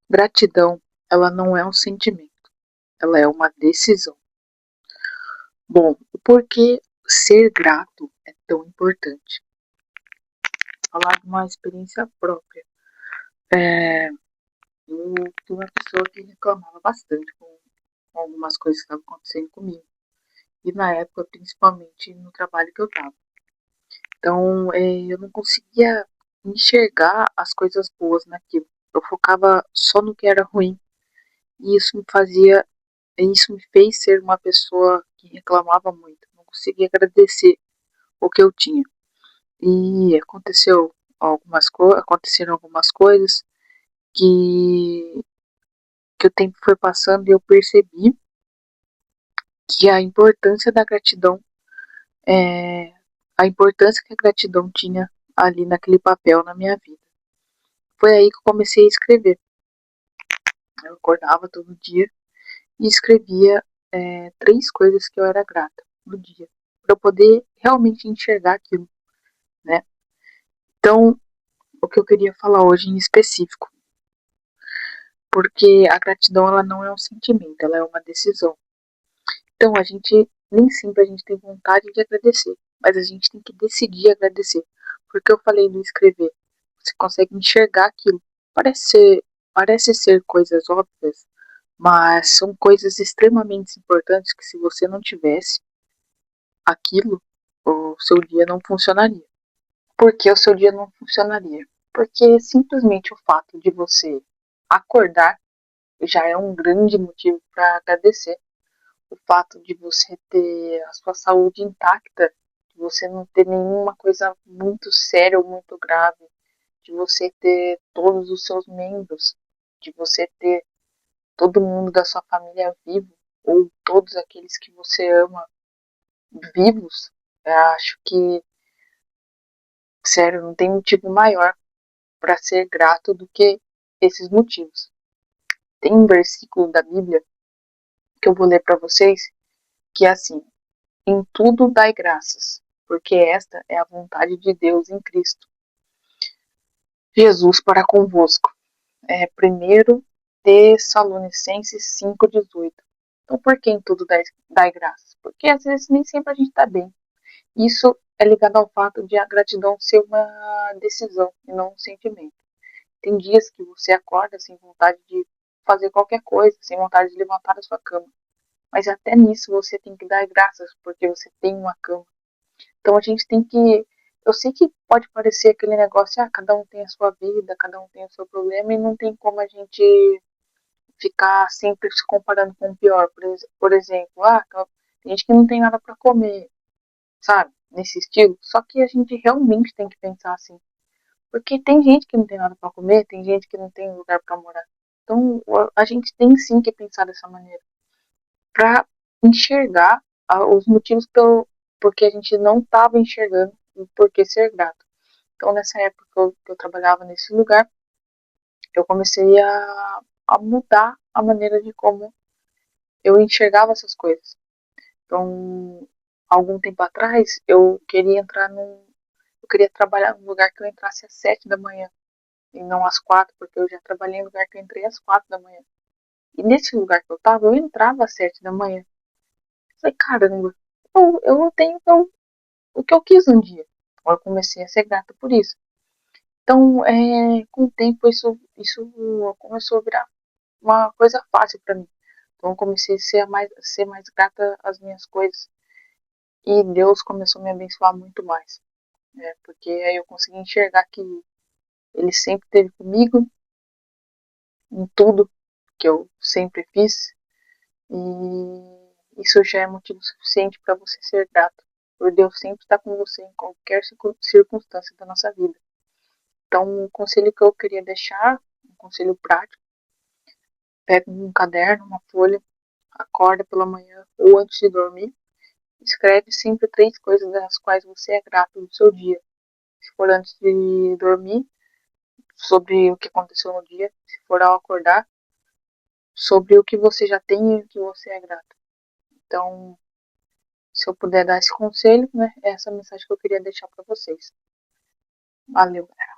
Gratidão, ela não é um sentimento, ela é uma decisão. Bom, por que ser grato é tão importante? Vou falar de uma experiência própria. Eu fui uma pessoa que reclamava bastante com algumas coisas que estavam acontecendo comigo. E na época, principalmente no trabalho que eu estava. Então, eu não conseguia enxergar as coisas boas naquilo. Eu focava só no que era ruim. E isso me fez ser uma pessoa que reclamava muito. Não conseguia agradecer o que eu tinha. E aconteceram algumas coisas que, que o tempo foi passando e eu percebi que é, a importância que a gratidão tinha ali naquele papel na minha vida. Foi aí que eu comecei a escrever. Eu acordava todo dia e escrevia 3 coisas que eu era grata no dia, para eu poder realmente enxergar aquilo, né? Então, o que eu queria falar hoje em específico, porque a gratidão ela não é um sentimento, ela é uma decisão. Então, nem sempre a gente tem vontade de agradecer, mas a gente tem que decidir agradecer. Porque eu falei do escrever, você consegue enxergar aquilo. Parece ser, parece ser coisas óbvias, mas são coisas extremamente importantes que se você não tivesse aquilo, o seu dia não funcionaria. Por que o seu dia não funcionaria? Porque simplesmente o fato de você acordar já é um grande motivo para agradecer. O fato de você ter a sua saúde intacta, de você não ter nenhuma coisa muito séria ou muito grave, de você ter todos os seus membros, de você ter todo mundo da sua família vivo, ou todos aqueles que você ama vivos, eu acho que, sério, não tem motivo maior para ser grato do que esses motivos. Tem um versículo da Bíblia que eu vou ler para vocês, que é assim: em tudo dai graças, porque esta é a vontade de Deus em Cristo Jesus para convosco. É 1 Tessalonicenses 5,18. Então, por que em tudo dai graças? Porque às vezes nem sempre a gente está bem. Isso é ligado ao fato de a gratidão ser uma decisão e não um sentimento. Tem dias que você acorda sem vontade de fazer qualquer coisa, sem vontade de levantar da sua cama. Mas até nisso você tem que dar graças, porque você tem uma cama. Então a gente tem que. Eu sei que pode parecer aquele negócio, cada um tem a sua vida, cada um tem o seu problema, e não tem como a gente ficar sempre se comparando com o pior. Por exemplo, tem gente que não tem nada para comer, sabe? Nesse estilo. Só que a gente realmente tem que pensar assim. Porque tem gente que não tem nada para comer, tem gente que não tem lugar para morar. Então a gente tem sim que pensar dessa maneira. Para enxergar os motivos porque a gente não estava enxergando o porquê ser grato. Então, nessa época que eu trabalhava nesse lugar, eu comecei a mudar a maneira de como eu enxergava essas coisas. Então, algum tempo atrás, eu queria trabalhar num lugar que eu entrasse às 7 da manhã e não às 4, porque eu já trabalhei em um lugar que eu entrei às 4 da manhã. E nesse lugar que eu tava, eu entrava às 7 da manhã. Eu falei, caramba, eu não tenho o que eu quis um dia. Eu comecei a ser grata por isso. Então, com o tempo, isso começou a virar uma coisa fácil para mim. Então, eu comecei ser mais grata às minhas coisas. E Deus começou a me abençoar muito mais. Né? Porque aí eu consegui enxergar que Ele sempre esteve comigo em tudo que eu sempre fiz. E isso já é motivo suficiente para você ser grato. Por Deus sempre estar com você em qualquer circunstância da nossa vida. Então, o conselho que eu queria deixar, um conselho prático, pega um caderno, uma folha, acorda pela manhã ou antes de dormir, escreve sempre 3 coisas das quais você é grato no seu dia. Se for antes de dormir, sobre o que aconteceu no dia. Se for ao acordar, sobre o que você já tem e o que você é grato. Então, se eu puder dar esse conselho, né, é essa mensagem que eu queria deixar para vocês. Valeu, galera.